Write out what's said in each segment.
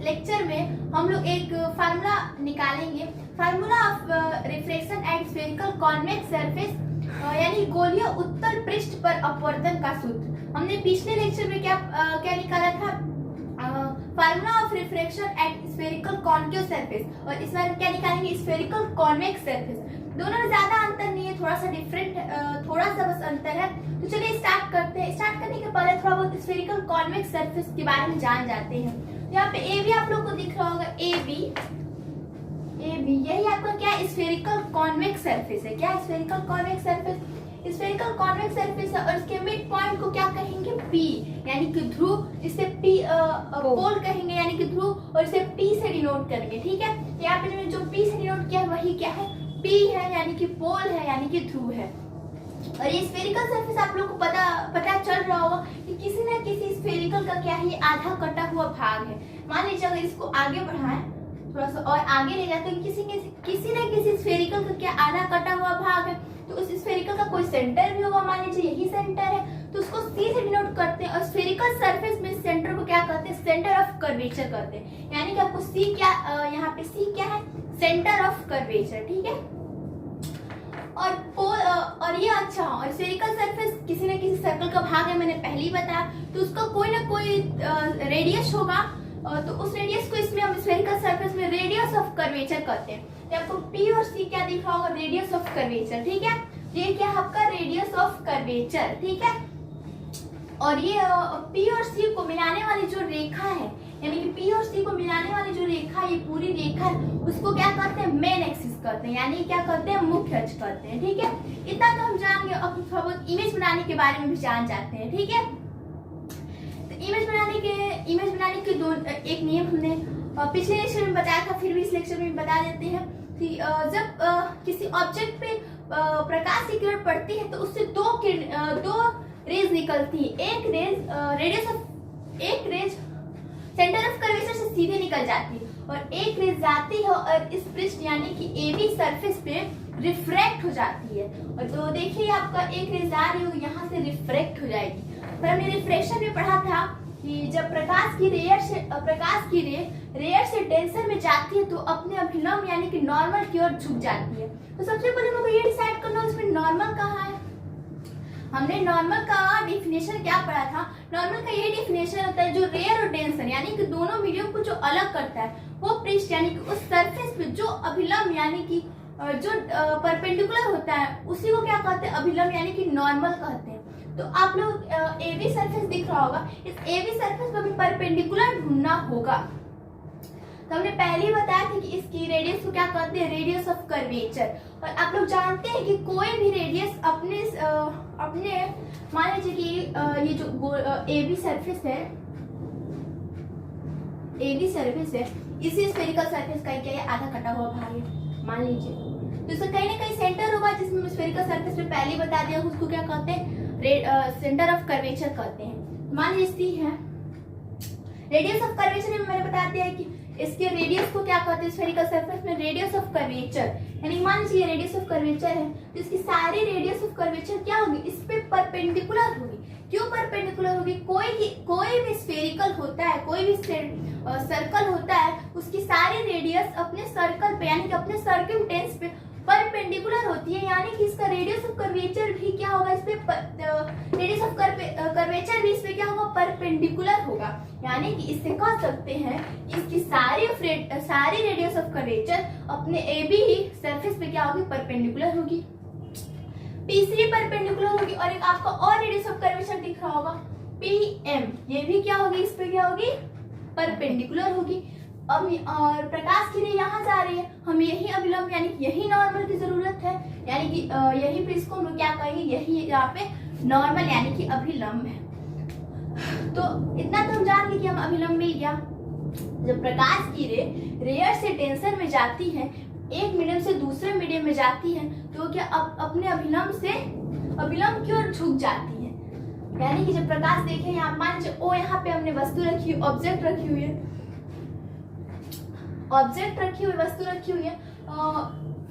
Lecture में हम लोग एक फार्मूला निकालेंगे, formula of refraction at spherical convex surface, यानी गोलीय उत्तल पृष्ठ पर अपवर्तन का सूत्र। हमने पिछले लेक्चर में क्या निकाला था, formula of refraction at spherical concave surface, और इस बार क्या निकालेंगे, स्फेरिकल कॉन्वेक्स सरफेस। दोनों में ज्यादा अंतर नहीं है, थोड़ा सा डिफरेंट, थोड़ा सा बस अंतर है। तो चलिए स्टार्ट करते हैं। स्टार्ट करने के पहले थोड़ा बहुत स्फेरिकल कॉन्वेक्स सरफेस के बारे में जान जाते हैं। यहाँ पे ए बी आप लोग को दिख रहा होगा, ए बी यही आपका क्या स्फेरिकल कॉन्वेक्स सरफेस है। क्या spherical convex surface, spherical convex surface है, और इसके मिड पॉइंट को क्या कहेंगे, पी, यानी कि ध्रुव। इसे पी पोल कहेंगे, यानी कि ध्रुव, और इसे पी से डिनोट करेंगे। ठीक है, यहाँ पे जो पी से डिनोट किया वही क्या है, पी है, यानी कि पोल है, यानी कि ध्रुव है। और ये स्फेरिकल सरफेस आप लोग को पता चल रहा होगा कि किसी न किसी स्फेरिकल का क्या है, आधा कटा हुआ भाग है। मान लीजिए अगर इसको आगे बढ़ाएं थोड़ा सा और आगे ले जाए, तो किसी न किसी स्फेरिकल का क्या आधा कटा हुआ भाग है, तो उस स्फेरिकल का कोई सेंटर भी होगा। मान लीजिए यही सेंटर है, तो उसको सी से डिनोट करते हैं। और स्फेरिकल सरफेस में सेंटर को क्या कहते हैं, सेंटर ऑफ कर्वेचर कहते हैं। यानी कि आपको सी क्या, यहाँ पे सी क्या है, सेंटर ऑफ कर्वेचर। ठीक है, और पोल और ये अच्छा, और स्फेरिकल सरफेस किसी न किसी सर्कल का भाग है, मैंने पहले ही बताया, तो उसका कोई ना कोई रेडियस होगा। तो उस रेडियस को इसमें हम स्फेरिकल सरफेस में रेडियस ऑफ कर्वेचर कहते हैं। तो आपको पी और सी क्या दिख रहा होगा, रेडियस ऑफ कर्वेचर। ठीक है, ये क्या है आपका रेडियस ऑफ कर्वेचर। ठीक है, और ये पी और सी को मिलाने वाली जो रेखा है, यानी कि पी और सी को मिलाने वाली जो रेखा, ये पूरी रेखा है, उसको क्या कहते हैं, मेन एक्सिस कहते हैं, यानी क्या कहते हैं, मुख्य अक्ष कहते हैं। ठीक है, इतना तो हम जान गए। अब थोड़ा बहुत इमेज बनाने के बारे में भी जान जाते हैं। ठीक है, तो इमेज बनाने के दो एक नियम हमने पिछले लेक्चर में बताया था, फिर भी इस लेक्चर में बता देते हैं कि जब किसी ऑब्जेक्ट पे प्रकाश की किरण पड़ती है, तो उससे दो रेज निकलती है। एक रेज सेंटर ऑफ कर्वेचर से सीधे निकल जाती है, और एक रेज जाती है और इस पृष्ठ यानी कि एबी सरफेस पे रिफ्रैक्ट हो जाती है। और तो देखिए आपका एक रेज आ रही होगी, यहाँ से रिफ्रैक्ट हो जाएगी। पर हमने रिफ्रैक्शन में पढ़ा था कि जब प्रकाश की रे रेयर से डेंसर में जाती है, तो अपने अभिलंब यानी कि नॉर्मल की ओर झुक जाती है। तो सबसे पहले हमको ये डिसाइड करना है इसमें नॉर्मल कहाँ है। हमने नॉर्मल का डेफिनेशन क्या पढ़ा था, नॉर्मल का ये डेफिनेशन होता है जो रेयर और डेंसर यानी कि दोनों मीडियम को जो अलग करता है, वो पृष्ठ यानी कि उस सरफेस पे जो अभिलंब यानी कि जो परपेंडिकुलर होता है, उसी को क्या कहते हैं, अभिलंब यानी कि नॉर्मल कहते हैं। तो आप लोग एबी सरफेस दिख रहा होगा, इस एबी सरफेस पर भी परपेंडिकुलर ढूंढना होगा। तो हमने पहले ही बताया था कि इसकी रेडियस को क्या कहते हैं, रेडियस ऑफ कर्वेचर। और आप लोग जानते हैं कि कोई भी रेडियस अपने मान लीजिए कि ये जो एबी सरफेस है, इसी स्फेरिकल सरफेस का क्या है, आधा कटा हुआ भाग है मान लीजिए, तो इसका कहीं ना कहीं सेंटर होगा, जिसमें स्फेरिकल सरफेस में पहले ही बता दिया, उसको क्या कहते हैं, सेंटर ऑफ कर्वेचर कहते हैं। मान लीजिए है रेडियस ऑफ कर्वेचर में मैंने बता दिया है कि इसके रेडियस को क्या कहते हैं, स्फेरिकल सरफेस में रेडियस ऑफ कर्वेचर, यानी मान लीजिए रेडियस ऑफ कर्वेचर है, तो इसकी सारी रेडियस ऑफ कर्वेचर क्या होगी, इस पे परपेंडिकुलर होगी। क्यों परपेंडिकुलर होगी, कोई भी स्फेरिकल होता है, कोई भी सर्कल होता है, उसकी सारी रेडियस अपने सर्कल पे यानी कि अपने सर्कमटेंस पे परपेंडिकुलर होती है, यानी कि इसका रेडियस ऑफ कर्वेचर भी क्या होगा, इस पे रेडियस ऑफ कर्वेचर भी इस पे क्या होगा, परपेंडिकुलर होगा। यानी कि इससे कह सकते हैं कि इसकी सारी रेडियस ऑफ कर्वेचर अपने एबी सरफेस पे क्या होगी, परपेंडिकुलर होगी। तीसरी परपेंडिकुलर होगी, और एक आपका और रेडियस ऑफ कर्वेचर दिख रहा होगा पीएम, ये भी क्या होगी, इस पे क्या होगी, परपेंडिकुलर होगी। अब और प्रकाश की रे यहाँ जा रही है, हमें यही अभिलंब यानी कि यही नॉर्मल की जरूरत है, यानी कि यही पे इसको हम लोग क्या कहेंगे, यही यहाँ पे नॉर्मल यानी कि अभिलंब है। तो इतना तो हम जान गए कि हम अभिलंब मिल गया। जब प्रकाश की रे रेयर से डेंसर में जाती है, एक मीडियम से दूसरे मीडियम में जाती है, तो क्या अपने अभिलंब की ओर झुक जाती है। यानी कि जब प्रकाश देखें, यहाँ मान लीजिए ओ, यहाँ पे हमने वस्तु रखी हुई, ऑब्जेक्ट रखी हुई वस्तु रखी हुई है,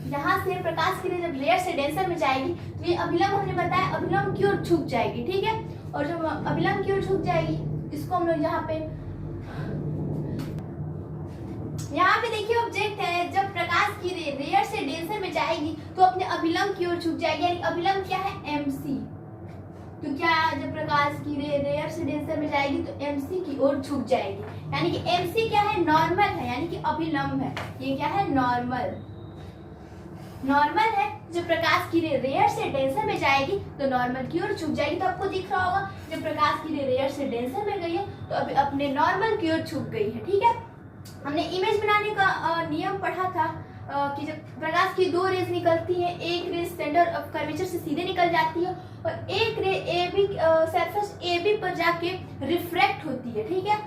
यहाँ से प्रकाश की रे जब रेयर से डेंसर में जाएगी, तो ये अभिलंब हमने बताया अभिलंब की ओर झुक जाएगी। ठीक है, और जब अभिलंब की ओर झुक जाएगी, इसको हम लोग यहाँ पे यहाँ पे देखिए ऑब्जेक्ट है, जब प्रकाश की रे रेयर से डेंसर में जाएगी तो अपने अभिलंब की ओर झुक जाएगी, यानी अभिलंब क्या है, MC। तो क्या जब प्रकाश की रे रेयर से डेंसर में जाएगी तो MC की ओर झुक जाएगी, यानी कि MC क्या है, नॉर्मल है, यानी कि अभिलंब है। ये क्या है, नॉर्मल। नॉर्मल है, जब प्रकाश की रे रेयर से डेंसर में जाएगी तो नॉर्मल की ओर झुक जाएगी। तो आपको दिख रहा होगा जब प्रकाश की रे रेयर से डेंसर में गई है तो अभी अपने नॉर्मल की ओर झुक गई है। ठीक है, हमने इमेज बनाने का नियम पढ़ा था कि जब प्रकाश की दो रेज निकलती हैं, एक रे सेंटर ऑफ कर्वेचर से सीधे निकल जाती है और एक रे AB सरफेस AB पर जाके रिफ्रैक्ट होती है। ठीक है,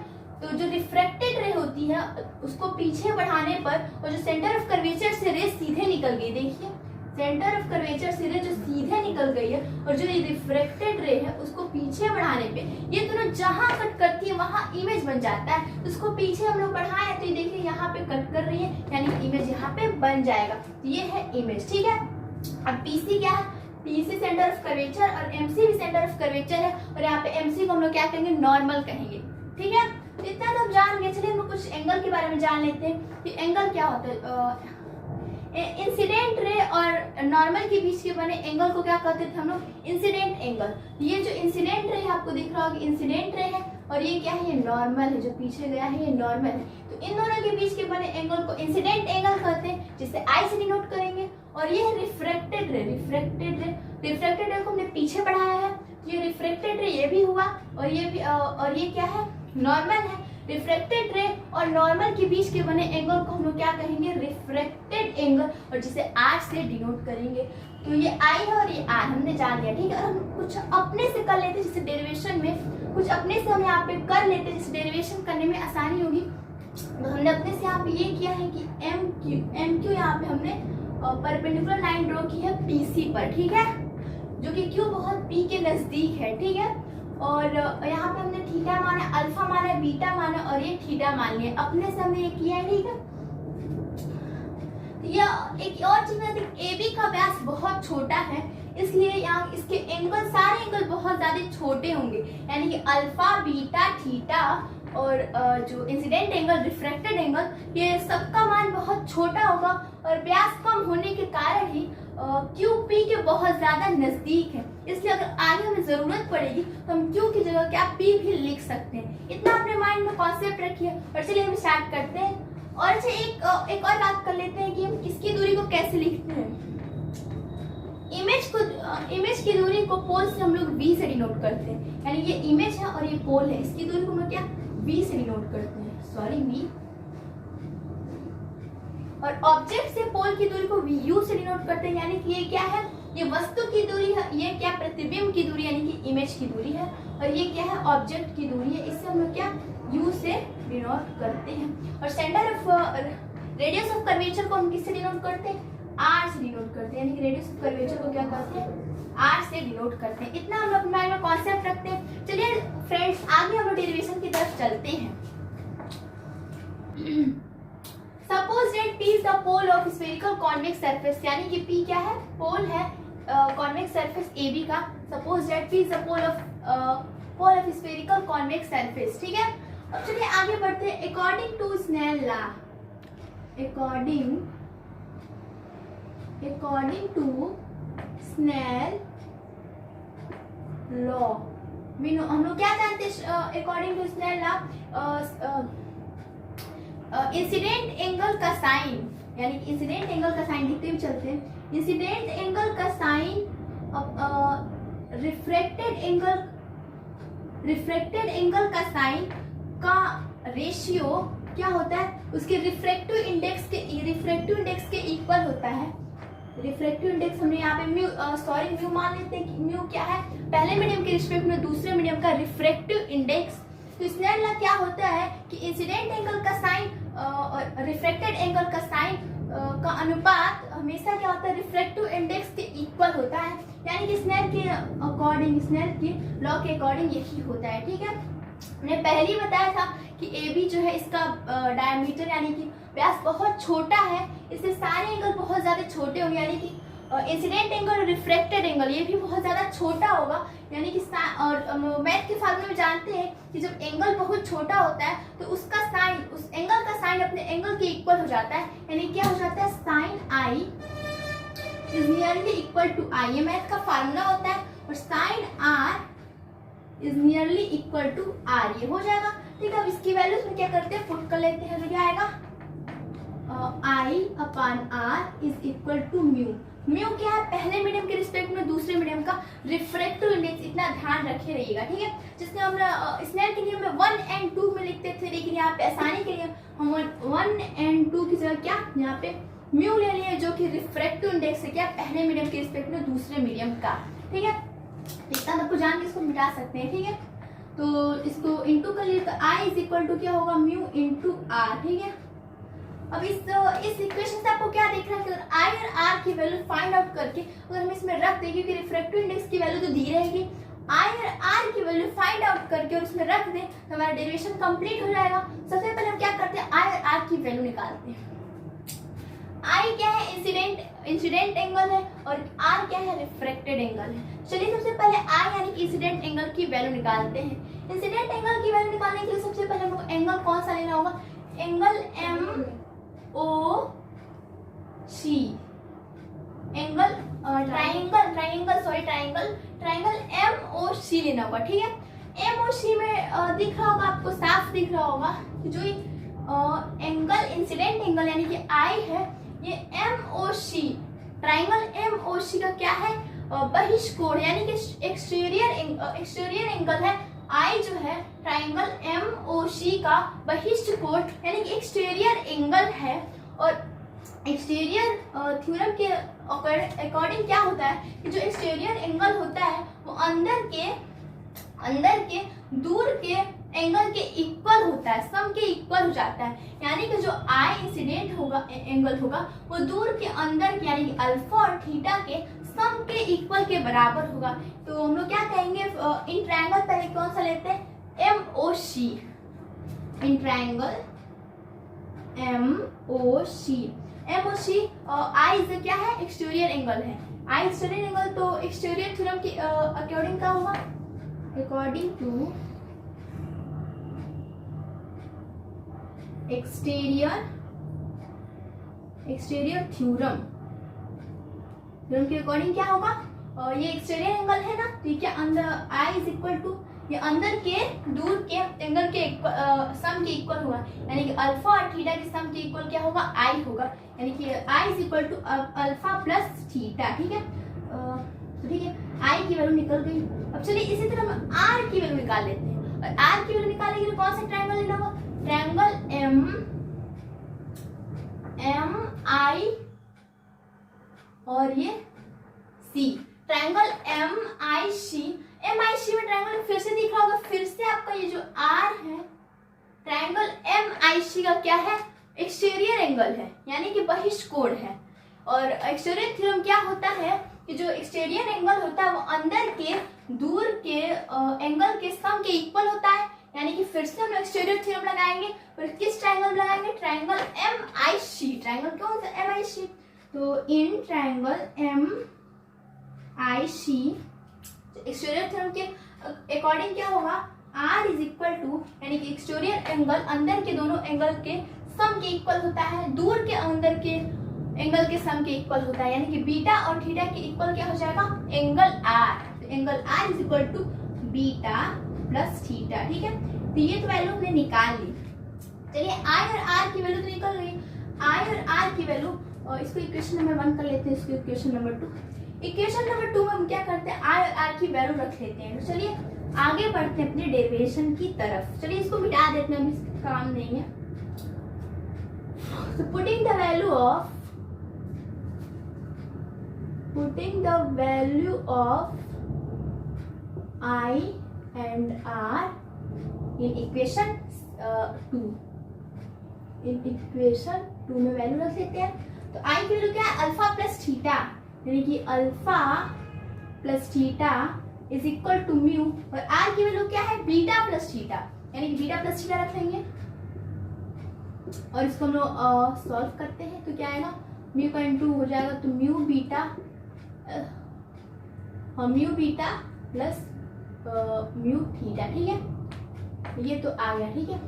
तो जो रिफ्रैक्टेड रे होती है उसको पीछे बढ़ाने पर और जो सेंटर ऑफ कर्वेचर से रे सीधे निकल गई, देखिए सेंटर ऑफ कर्वेचर से रे जो सीधे निकल गई है और जो रिफ्रैक्टेड रे है उसको पीछे बढ़ाने पे ये दोनों जहां कट करती है वहां इमेज बन जाता है। उसको पीछे हम लोग बढ़ाए तो ये देखिए यहाँ पे कट कर रही है, यानी इमेज यहाँ पे बन जाएगा। तो ये है इमेज। ठीक है, अब PC क्या है, PC सेंटर ऑफ कर्वेचर और MC भी सेंटर ऑफ कर्वेचर है और यहाँ पे MC को हम लोग क्या कहेंगे, नॉर्मल कहेंगे। ठीक है, इतना तो हम जान गए। चलिए हम लोग कुछ एंगल के बारे में जान लेते हैं कि एंगल क्या होता है। इंसिडेंट रे और नॉर्मल के बीच के बने एंगल को क्या कहते थे हम लोग, इंसिडेंट एंगल। ये जो इंसिडेंट रे है आपको दिख रहा होगा इंसिडेंट रे है और ये क्या है, ये नॉर्मल है, जो पीछे गया है ये नॉर्मल है। तो इन दोनों के बीच के बने एंगल को इंसिडेंट एंगल कहते हैं, जिसे I से डिनोट करेंगे। और ये है रिफ्रैक्टेड रे। रिफ्रैक्टेड रे को हमने पीछे बढ़ाया है, ये रिफ्रैक्टेड रे ये भी हुआ और ये भी और ये क्या है, नॉर्मल है। रिफ्रैक्टेड रे और नॉर्मल के बीच के बने एंगल को हम लोग क्या कहेंगे, रिफ्रैक्टेड एंगल, और जिसे R से डिनोट करेंगे। तो ये I है और ये R हमने जान लिया। ठीक है, और हम कुछ अपने से कर लेते, जैसे डेरिवेशन में कुछ अपने से हम यहाँ पे कर लेते, जैसे डेरिवेशन करने में आसानी होगी। तो हमने अपने से यहाँ पे ये किया है कि MQ यहाँ पे हमने परपेंडिकुलर लाइन ड्रॉ की है PC पर। ठीक है, जो कि Q बहुत P के नजदीक है। ठीक है, और यहाँ पे हमने थीटा माना, अल्फा माना, बीटा माना और ये थीटा मान लिया, अपने से हमने ये किया है। ठीक है, यह एक और चीज है, AB का व्यास बहुत छोटा है, इसलिए यहाँ इसके एंगल, सारे एंगल बहुत ज्यादा छोटे होंगे, यानी कि अल्फा, बीटा, थीटा और जो इंसिडेंट एंगल, रिफ्रैक्टेड एंगल, ये सबका मान बहुत छोटा होगा और व्यास कम होने के कारण ही QP के बहुत ज्यादा नजदीक है। इसलिए अगर आगे हमें जरूरत पड़ेगी तो हम Q की जगह क्या P भी लिख सकते हैं। इतना अपने माइंड में कॉन्सेप्ट रखिए और चलिए हम स्टार्ट करते हैं। और अच्छा एक और बात कर लेते हैं कि हम इसकी दूरी को कैसे लिखते हैं। इमेज की दूरी को पोल से हम लोग V से डिनोट करते हैं, यानी ये इमेज है और ये पोल है, इसकी दूरी को हम लोग क्या V से डिनोट करते हैं, सॉरी V। और ऑब्जेक्ट से पोल की दूरी को VU से डिनोट करते हैं, यानी कि ये क्या है, ये वस्तु की दूरी है, ये क्या प्रतिबिंब की दूरी यानी कि इमेज की दूरी है, और ये क्या है, ऑब्जेक्ट की दूरी है। इससे हम लोग क्या U से डिनोट करते हैं। और centre of radius of curvature को हम किससे डिनोट करते हैं, R से डिनोट करते हैं, यानी कि रेडियस ऑफ कर्वेचर को क्या करते हैं, R से डिनोट करते हैं। इतना हम लोग माइंड में कॉन्सेप्ट रखते हैं। चलिए फ्रेंड्स आगे हम लोग डेरिवेशन की तरफ चलते हैं। Suppose that P is the pole of spherical convex surface, यानी कि P क्या है, पोल है कॉन्वेक्स सरफेस AB का। Suppose that P is the pole of spherical convex surface. ठीक है, अब चलिए आगे बढ़ते हैं। According to Snell law, according to Snell law, हम लोग क्या जानते हैं according to Snell law, incident angle का साइन, यानी कि इंसिडेंट एंगल का साइन लिखते हुए चलते हैं। इंसिडेंट एंगल का साइन रिफ्रैक्टेड एंगल का साइन का रेशियो क्या होता है, उसके रिफ्रैक्टिव इंडेक्स के इक्वल होता है। रिफ्रैक्टिव इंडेक्स हमने यहाँ पे म्यू मान लेते हैं कि म्यू क्या है, पहले मीडियम के रिस्पेक्ट में दूसरे मीडियम का रिफ्रैक्टिव इंडेक्स। तो स्नेल लॉ क्या होता है कि इंसिडेंट एंगल का साइन और रिफ्रैक्टेड एंगल का साइन का अनुपात हमेशा क्या होता है, रिफ्रैक्टिव इंडेक्स के इक्वल होता है, यानी कि स्नेल के लॉ के अकॉर्डिंग यही होता है। ठीक है, मैंने पहले ही बताया था कि AB जो है इसका डायमीटर यानी कि व्यास बहुत छोटा है, इससे सारे एंगल बहुत ज्यादा छोटे होंगे, यानी कि इंसिडेंट एंगल और रिफ्रैक्टेड एंगल ये भी बहुत ज़्यादा छोटा होगा, यानी कि और मैथ के फार्मूले में जानते हैं कि जब एंगल बहुत छोटा होता है तो उसका साइन, उस एंगल का साइन अपने एंगल के इक्वल हो जाता है, यानी क्या हो जाता है, sine I is nearly equal to I, ये मैथ का फार्मूला होता है, और sine R is nearly equal to R, ये हो जाएगा। ठीक है, अब इसकी वैल्यूज में क्या करते हैं, पुट कर लेते हैं, तो क्या आएगा, I upon R is equal to mu. Mu क्या है, पहले मीडियम के रिस्पेक्ट में दूसरे मीडियम का रिफ्रैक्टिव इंडेक्स, इतना ध्यान रखे रहिएगा। ठीक है, जिसने हम स्नेल के नियम में 1 and 2 में लिखते थे, लेकिन यहाँ पे आसानी के लिए हम 1 and 2 की जगह क्या यहाँ पे म्यू ले लिए, जो कि रिफ्रैक्टिव इंडेक्स है क्या, पहले मीडियम के रिस्पेक्ट में दूसरे मीडियम का। ठीक है, इतना सबको जान के इसको मिटा सकते हैं। ठीक है, तो इसको इंटू कर लिए, तो आई इज इक्वल टू क्या होगा, म्यू इंटू आर। ठीक है, अब इस इक्वेशन से आपको क्या देख रहा है कि अगर आई और आर की वैल्यू फाइंड आउट करके अगर हम इसमें रख दें, क्योंकि रिफ्रैक्टिव इंडेक्स की वैल्यू तो दी रहेगी, आई और आर की वैल्यू फाइंड आउट करके और उसमें रख दें तो हमारा डेरिवेशन कंप्लीट हो जाएगा। सबसे पहले हम क्या करते हैं, आई और आर की वैल्यू निकालते हैं। आई क्या है, इंसिडेंट एंगल है, और आर क्या है, रिफ्रैक्टेड एंगल है। चलिए सबसे पहले आई यानी कि इंसिडेंट एंगल की वैल्यू निकालते हैं। इंसिडेंट एंगल की वैल्यू निकालने के लिए सबसे पहले हमको एंगल कौन सा लेना होगा, एंगल एम ओ सी, एंगल ट्राइंगल एम ओ सी लेना होगा। ठीक है, एम ओ सी में दिख रहा होगा आपको, साफ दिख रहा होगा कि जो एंगल इंसिडेंट एंगल यानी कि आई है, ये एम ओ सी, ट्राइंगल एम ओ सी का क्या है, बहिष्कोण यानी कि एक्सटीरियर एंगल है। आई जो है ट्राइंगल एम ओ सी का बहिष्ठ कोण यानी कि एक्सटीरियर एंगल है, और एक्सटीरियर थ्योरम के अकॉर्डिंग क्या होता है कि जो एक्सटीरियर एंगल होता है वो अंदर के दूर के एंगल के इक्वल होता है, सम के इक्वल हो जाता है, यानी कि जो आई इंसिडेंट होगा एंगल होगा वो दूर के अंदर के यानी कि अल्फा और थीटा के सम के इक्वल के बराबर होगा। तो हम लोग क्या कहेंगे, इन ट्रायंगल पहले कौन सा लेते हैं, M O C, in triangle M O C, M O C, I क्या है, एक्सटीरियर एंगल है, आई एक्सटीरियर एंगल, तो एक्सटीरियर थ्योरम के अकॉर्डिंग क्या होगा, अकॉर्डिंग टू एक्सटीरियर थ्योरम के अकॉर्डिंग क्या होगा, ये एक्सटीरियर एंगल है ना, तो क्या अंदर आई इज इक्वल टू, ये अंदर के दूर के एंगल के सम के इक्वल होगा, यानी कि अल्फा और थीटा के सम के इक्वल क्या होगा, आई होगा, यानी कि I is equal to alpha plus theta. ठीक है, तो ठीक है, आई की वैल्यू निकल गई। अब चलिए इसी तरह हम आर की वैल्यू निकाल लेते हैं, और आर की वैल्यू निकालने के लिए कौन सा ट्रायंगल लेना होगा, ट्रायंगल एम आई और ये सी, ट्रायंगल एम आई सी में ट्रायंगल फिर से दिख रहा होगा, फिर से आपका ये जो आर है, ट्रायंगल एम आई सी का क्या है, एक्सटीरियर एंगल है, यानी कि बहिष्कोण है। और एक्सटीरियर थ्योरम क्या होता है कि जो एक्सटीरियर एंगल होता है वो अंदर के दूर के एंगल के सम के इक्वल होता है, यानी कि फिर से हम एक्सटीरियर थ्योरम लगाएंगे, और किस ट्रायंगल लगाएंगे, triangle M I C, triangle कौन सा, एम आई सी, तो in triangle M I C exterior theorem के अकॉर्डिंग क्या होगा, आर इज इक्वल टू, यानी कि एक्सटीरियर एंगल अंदर के दोनों एंगल के सम के इक्वल होता है, दूर के अंदर के एंगल के सम के इक्वल होता है, यानी कि बीटा और थीटा के इक्वल क्या हो जाएगा, एंगल आर, तो angle R is equal to beta plus theta. ठीक है, तो ये तो वैल्यू हमने निकाल ली। चलिए आई और आर की वैल्यू तो निकल गई, आई और आर की वैल्यू, इसको इक्वेशन नंबर 1 कर लेते हैं, इसको इक्वेशन नंबर 2। इक्वेशन नंबर 2 में हम क्या करते हैं, आई और आर की वैल्यू रख लेते हैं। तो चलिए आगे बढ़ते हैं अपने डेरिवेशन की तरफ। चलिए इसको मिटा देते हैं, अभी इसका काम नहीं है। So putting the value of I and R in equation 2, in equation 2 में वैल्यू रख लेते हैं। तो I की वैल्यू क्या है, अल्फा प्लस थीटा, यानी कि alpha plus theta is equal to mu, और R की वैल्यू क्या है, बीटा प्लस थीटा, यानी कि बीटा प्लस थीटा रख लेंगे, और इसको हम लोग सॉल्व करते हैं तो क्या आएगा, म्यू का इंटू हो जाएगा, तो mu beta mu beta plus mu theta, ठीक है, ये तो आ गया, ठीक है।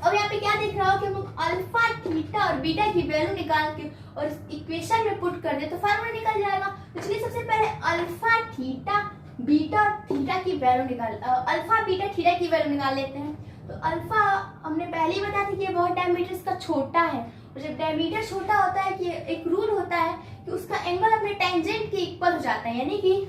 अब यहाँ पे क्या दिख रहा हो कि हम लोग अल्फा थीटा और बीटा की वैल्यू निकाल के और इस इक्वेशन में पुट कर दे तो फार्मूला निकल जाएगा। तो चलिए सबसे पहले अल्फा थीटा बीटा और थीटा की वैल्यू अल्फा बीटा थीटा की वैल्यू निकाल लेते हैं। तो अल्फा हमने पहले ही बताया था कि ये बहुत डायमीटर इसका छोटा है, और जब डायमीटर छोटा होता है कि एक रूल होता है कि उसका एंगल अपने टेंजेंट के इक्वल हो जाता है, यानी कि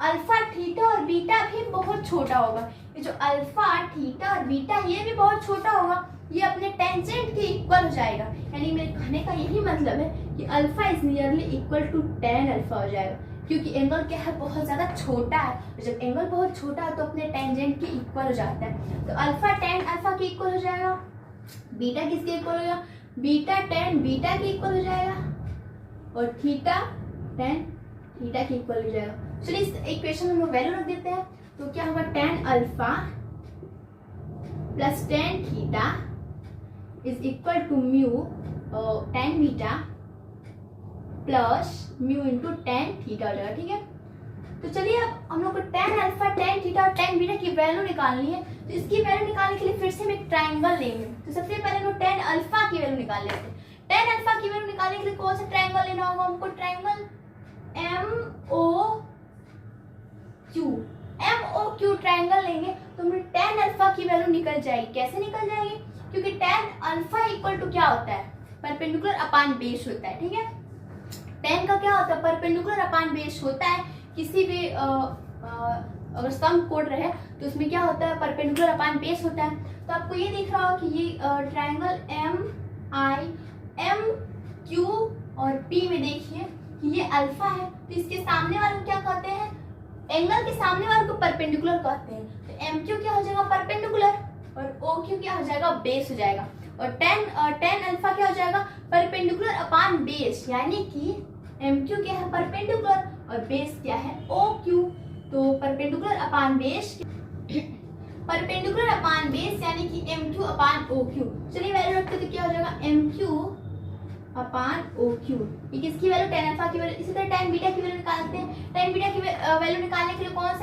अल्फा थीटा और बीटा भी बहुत छोटा होगा। ये जो अल्फा थीटा और बीटा ये भी बहुत छोटा होगा, ये अपने टेंजेंट के इक्वल हो जाएगा। यानी मेरे कहने का यही मतलब है कि alpha is nearly equal to tan alpha हो जाएगा, क्योंकि एंगल क्या है, बहुत ज्यादा छोटा है, और जब एंगल बहुत छोटा है तो अपने टेंजेंट के इक्वल हो जाता है। तो अल्फा tan अल्फा के इक्वल हो जाएगा, बीटा किसके इक्वल हो जाएगा, बीटा tan बीटा के इक्वल हो जाएगा, और थीटा tan थीटा के इक्वल हो जाएगा। चलिए इस इक्वेशन में हम वैल्यू रख देते हैं। तो क्या होगा, tan alpha plus tan theta is equal to mu tan beta plus mu into tan theta हो जाएगा, ठीक है। तो चलिए अब हम लोग को tan अल्फा tan थीटा और tan बीटा की वैल्यू निकालनी है। तो इसकी वैल्यू निकालने के लिए फिर से हम एक ट्रायंगल लेंगे। तो सबसे पहले हम लोग tan अल्फा की वैल्यू निकाल लेते हैं। tan अल्फा की वैल्यू निकालने के लिए कौन सा ट्रायंगल लेना होगा हमको, ट्रायंगल MOQ ट्रायंगल लेंगे तो हमें tan अल्फा की वैल्यू निकल जाएगी। कैसे निकल जाएगी, क्योंकि tan अल्फा इक्वल टू क्या होता है, परपेंडिकुलर अपान बेस होता है, ठीक है। tan का क्या होता है, परपेंडिकुलर अपान बेस होता है। किसी भी अगर सम कोड रहे तो उसमें क्या होता है, परपेंडिकुलर अपान बेस होता है। तो आपको ये दिख रहा हो कि ये ट्रायंगल MQ और P में देखिए कि ये अल्फा है, तो इसके सामने वाले को क्या कहते हैं, एंगल के सामने वाले को परपेंडिकुलर कहते हैं। तो MQ क्या हो जाएगा, परपेंडिकुलर, और OQ क्या हो जाएगा, बेस हो जाएगा। और tan अल्फा क्या हो जाएगा, परपेंडिकुलर अपान बेस, यानी कि MQ क्या है, परपेंडिकुलर, और बेस क्या है, OQ। तो परपेंडिकुलर अपान बेस यानी कि MQ अपान OQ। चलिए वैल्यू रखते तो क्या हो जाएगा, MQ अपान OQ। ये किसकी वैल्यू, tan अल्फा की वैल्यू। इसी तरह tan बीटा की वैल्यू निकालते हैं। tan बीटा की वैल्यू निकालने के लिए कौन सा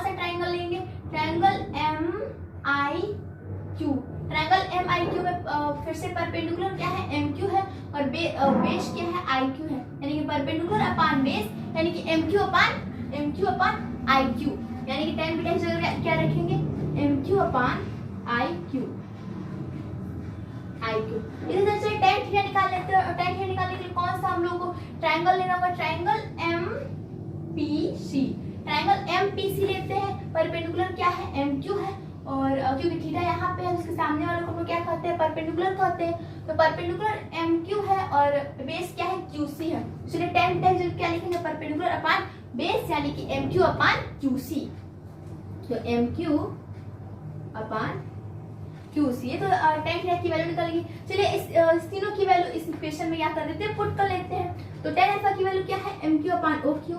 ट्रायंगल लेंगे, ट्रायंगल MIQ। ट्रायंगल MIQ में फिर से परपेंडिकुलर क्या है, MQ है, और बेस क्या है, IQ है, यानी कि परपेंडिकुलर अपान बेस यानी कि MQ अपान IQ, यानी कि tan बीटा की जगह क्या रखेंगे, MQ अपान IQ। इसी तरह से tan थीटा निकाल लेते हैं। और tan थीटा निकालने के लिए कौन सा हम लोग को ट्रायंगल लेना होगा, ट्रायंगल MPC। ट्रायंगल MPC लेते हैं, परपेंडिकुलर क्या है, MQ है, और क्योंकि थीटा यहाँ पे है उसके सामने वाले को हम लोग क्या कहते हैं, परपेंडिकुलर कहते हैं। तो परपेंडिकुलर MQ है और बेस क्या है, QC है। इसलिए tan थीटा क्या लिखेंगे, परपेंडिकुलर अपान बेस यानी कि MQ अपान QC। तो MQ अपान QC, तो tan थीटा की वैल्यू निकलेगी। चलिए इस तीनों की वैल्यू इस इक्वेशन में क्या कर देते हैं, पुट कर लेते हैं। तो tan अल्फा की वैल्यू क्या है, MQ अपान OQ,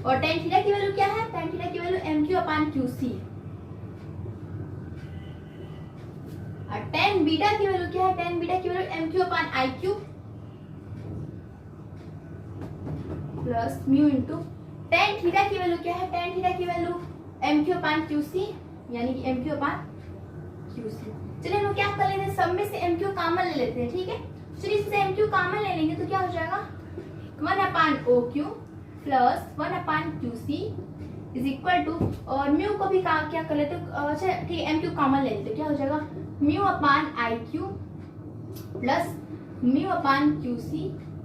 और tan थीटा की वैल्यू क्या है, tan थीटा की वैल्यू MQ अपान QC, और tan बीटा की वैल्यू क्या है, tan बीटा की वैल्यू MQ अपान IQ plus mu into tan theta की वैल्यू क्या है, tan थीटा की वैल्यू MQ अपान QC, यानी कि MQ अपान QC। चलिए हम लोग क्या कर लेते हैं, सब में से MQ कॉमन ले लेते हैं, ठीक है। चलिए इससे MQ कॉमन ले लेंगे तो क्या हो जाएगा, 1 upon OQ plus 1 upon QC is equal to, और म्यू को भी क्या कर लेते हैं, अच्छा ठीक है, MQ कॉमन ले लेते हैं, क्या हो जाएगा, mu upon IQ plus mu upon QC,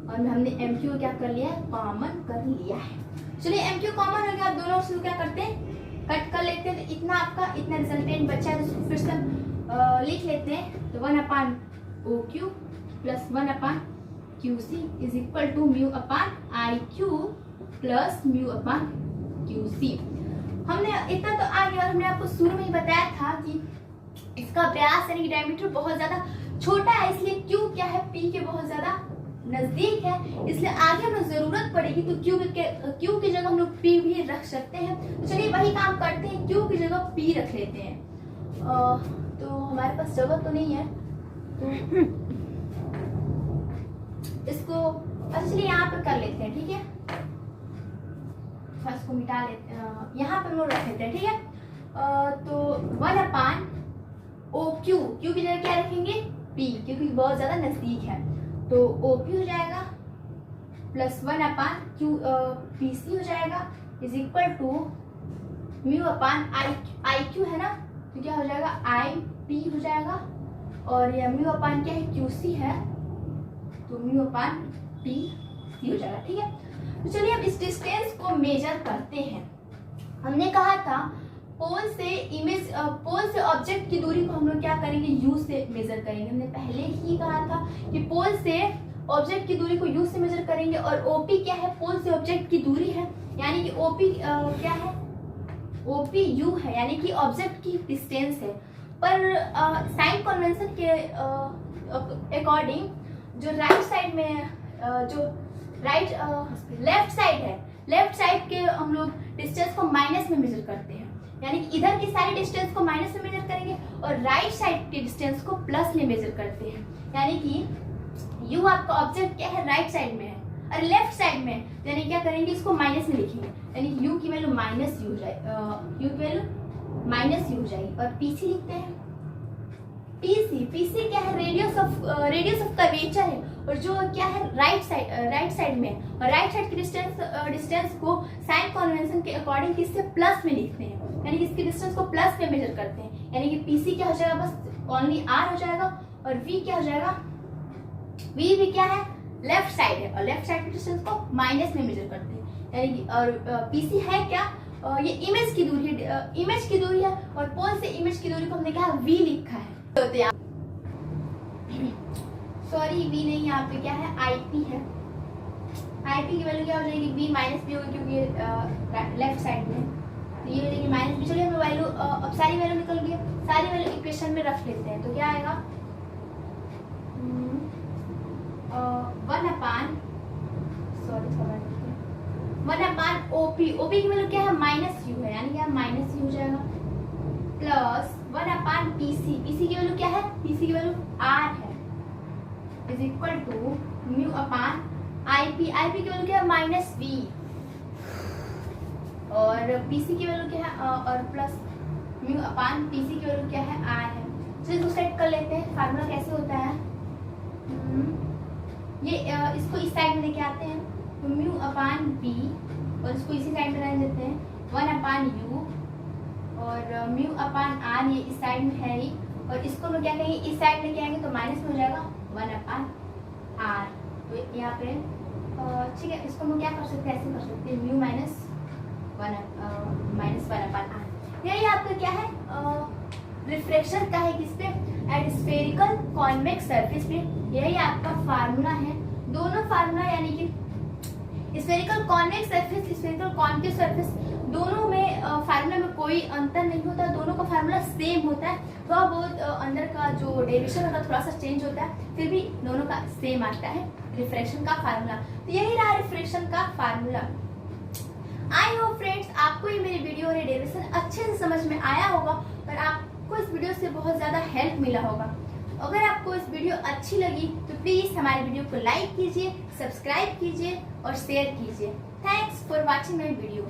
और हमने MQ को क्या कर लिया है, कॉमन कर लिया है। चलिए MQ कॉमन हो गया, आप दोनों से क्या करते हैं, कट कर लेते हैं। तो इतना आपका इतना रिजल्टेंट बचा है, तो फिर से लिख लेते हैं। तो 1 upon OQ plus 1 upon QC is equal to mu upon IQ plus mu upon QC। हमने इतना तो आ गया, और हमने आपको शुरू में ही बताया था कि इसका व्यास यानी कि डायमीटर बहुत ज्यादा छोटा है, इसलिए Q क्या है, P के बहुत ज्यादा नजदीक है, इसलिए आगे हमें जरूरत पड़ेगी तो Q की जगह हम लोग P भी रख सकते हैं। तो चलिए वही काम करते हैं, Q की जगह P रख लेते हैं। तो हमारे पास जगह तो नहीं है, तो इसको अच्छा चलिए यहाँ पर कर लेते हैं, ठीक है, इसको मिटा लेते हैं, यहाँ पर हम लोग रख लेते हैं, ठीक है। तो 1/OQ, क्यू की जगह क्या रखेंगे, P, क्योंकि बहुत ज्यादा नजदीक है, तो OP हो जाएगा प्लस 1/Q PC हो जाएगा इज इक्वल टू μ/IQ है ना, तो क्या हो जाएगा IP हो जाएगा, और यह μ/, क्या है, QC है, तो μ/PC हो जाएगा, ठीक है। तो चलिए अब इस डिस्टेंस को मेजर करते हैं। हमने कहा था पोल से ऑब्जेक्ट की दूरी को हम लोग क्या करेंगे, U से मेजर करेंगे। हमने पहले ही कहा था कि पोल से ऑब्जेक्ट की दूरी को U से मेजर करेंगे, और OP क्या है, पोल से ऑब्जेक्ट की दूरी है, यानी कि OP क्या है, OPU है, यानी कि ऑब्जेक्ट की डिस्टेंस है। पर साइन कन्वेंशन के अकॉर्डिंग जो राइट साइड में जो लेफ्ट साइड है, लेफ्ट साइड के हम लोग डिस्टेंस को माइनस में मेजर करते हैं, यानी कि इधर की सारी डिस्टेंस को माइनस में मेजर करेंगे और राइट साइड की डिस्टेंस को प्लस में मेजर करते हैं, यानी कि U आपका ऑब्जेक्ट क्या है, राइट साइड में है और लेफ्ट साइड में, यानी क्या करेंगे, इसको माइनस में लिखेंगे, यानी U की वैल्यू माइनस U हो जाएगी, U की वैल्यू माइनस U हो जाएगी। और PC लिखते हैं, PC क्या है, रेडियस ऑफ कर्वेचर है, और जो क्या है, राइट साइड में, और राइट साइड की डिस्टेंस को साइन कन्वेंशन के अकॉर्डिंग किससे, प्लस में लिखते हैं, यानी कि इसकी डिस्टेंस को प्लस में मेजर करते हैं, यानी कि PC क्या हो जाएगा, बस ओनली R हो जाएगा, और V क्या हो जाएगा, V भी क्या है, लेफ्ट साइड है, और लेफ्ट साइड की डिस्टेंस को माइनस में मेजर करते हैं, यानी कि और PC है क्या, ये इमेज की दूरी है, और पोल से इमेज की दूरी को हमने क्या V लिखा है, सॉरी V नहीं, यहाँ पे क्या है, IP है, IP की वैल्यू क्या हो जाएगी, V माइनस B होगी, क्योंकि लेफ्ट साइड में, तो ये हो जाएगी माइनस B। चलिए हम वैल्यू, अब सारी वैल्यू निकल गई, सारी वैल्यू इक्वेशन में रख लेते हैं, तो क्या आएगा, 1/OP, OP की वैल्यू क्या है, -U है, यानी क्या -U हो जाएगा, प्लस 1/PC, PC की वैल्यू क्या है, PC की वैल्यू R है, is equal to μ/IP, IP की वैल्यू क्या है, -V, और PC की वैल्यू क्या है, और प्लस μ/PC की वैल्यू क्या है, R है। चलिए इसको सेट कर लेते हैं, फार्मूला कैसे होता है, ये इसको इस साइड में लेके आते हैं, तो μ/P, और इसको इसी साइड में रहने देते हैं, 1/U, और μ/R ये इस साइड में है ही, और इसको हम क्या कहेंगे, इस साइड लेके आएंगे तो माइनस में हो जाएगा 1/R, तो यहाँ पे ठीक है, इसको हम क्या कर सकते हैं, ऐसे कर सकते हैं, μ - 1/R, यही आपका क्या है, रिफ्लेक्शन का है, किस पे, एट स्फेरिकल कॉन्वेक्स सरफेस पे, यही आपका फार्मूला है। दोनों फार्मूला यानी कि spherical convex surface, spherical concave surface, दोनों में फार्मूला में कोई अंतर नहीं होता, दोनों का फार्मूला सेम होता है, थोड़ा बहुत अंदर का जो डेरिवेशन होता है थोड़ा सा चेंज होता है, फिर भी दोनों का सेम आता है रिफ्लेक्शन का फार्मूला। तो यही रहा रिफ्लेक्शन का फार्मूला। आई होप फ्रेंड्स आपको ये मेरी वीडियो और डेरिवेशन अच्छे से समझ में आया होगा, और आपको इस वीडियो से बहुत ज़्यादा हेल्प मिला होगा। अगर आपको इस वीडियो अच्छी लगी तो प्लीज़ हमारे वीडियो को लाइक कीजिए, सब्सक्राइब कीजिए और शेयर कीजिए। Thanks for watching my video.